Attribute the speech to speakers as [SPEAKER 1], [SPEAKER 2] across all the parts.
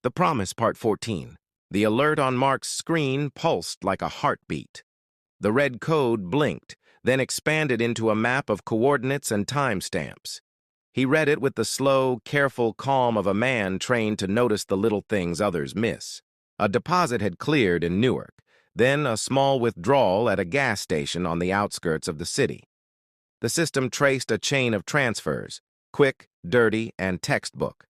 [SPEAKER 1] The Promise, Part 14. The alert on Mark's screen pulsed like a heartbeat. The red code blinked, then expanded into a map of coordinates and timestamps. He read it with the slow, careful calm of a man trained to notice the little things others miss. A deposit had cleared in Newark, then a small withdrawal at a gas station on the outskirts of the city. The system traced a chain of transfers, quick, dirty, and textbook.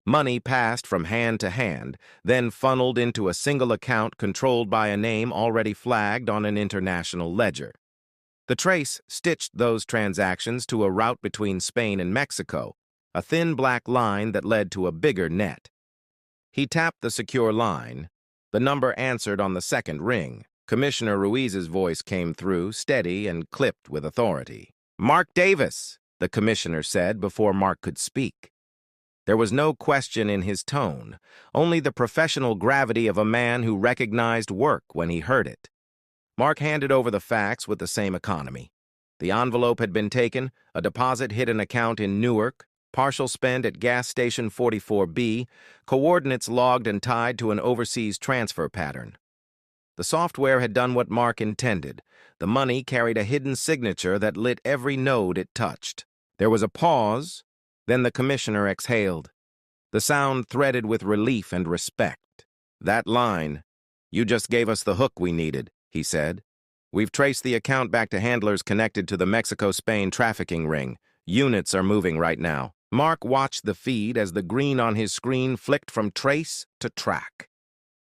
[SPEAKER 1] Money passed from hand to hand, then funneled into a single account controlled by a name already flagged on an international ledger. The trace stitched those transactions to a route between Spain and Mexico, a thin black line that led to a bigger net. He tapped the secure line. The number answered on the second ring. Commissioner Ruiz's voice came through, steady and clipped with authority. "Mark Davis," the commissioner said before Mark could speak. There was no question in his tone, only the professional gravity of a man who recognized work when he heard it. Mark handed over the facts with the same economy. The envelope had been taken, a deposit hit an account in Newark, partial spend at gas station 44B, coordinates logged and tied to an overseas transfer pattern. The software had done what Mark intended. The money carried a hidden signature that lit every node it touched. There was a pause. Then the commissioner exhaled, the sound threaded with relief and respect. "That line, you just gave us the hook we needed," he said. "We've traced the account back to handlers connected to the Mexico-Spain trafficking ring. Units are moving right now." Mark watched the feed as the green on his screen flicked from trace to track.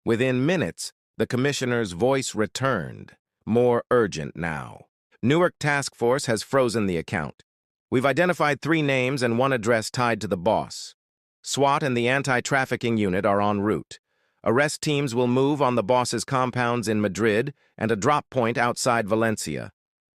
[SPEAKER 1] Within minutes, the commissioner's voice returned, more urgent now. "Newark Task Force has frozen the account. We've identified 3 names and 1 address tied to the boss. SWAT and the anti-trafficking unit are en route. Arrest teams will move on the boss's compounds in Madrid and a drop point outside Valencia.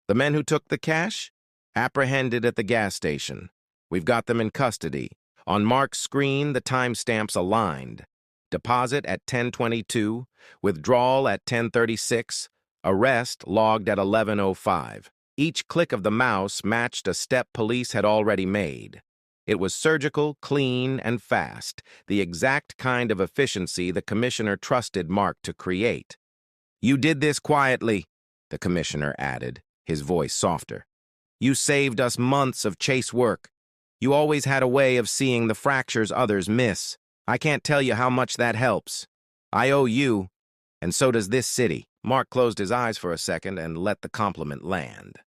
[SPEAKER 1] The men who took the cash? Apprehended at the gas station. We've got them in custody. On Mark's screen, the timestamps aligned. Deposit at 10:22, withdrawal at 10:36, arrest logged at 11:05. Each click of the mouse matched a step police had already made. It was surgical, clean, and fast, the exact kind of efficiency the commissioner trusted Mark to create. "You did this quietly," the commissioner added, his voice softer. "You saved us months of chase work. You always had a way of seeing the fractures others miss. I can't tell you how much that helps. I owe you, and so does this city." Mark closed his eyes for a second and let the compliment land.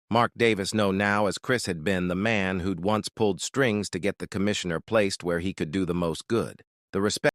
[SPEAKER 1] Mark Davis knew now, as Chris had been, the man who'd once pulled strings to get the commissioner placed where he could do the most good. The respect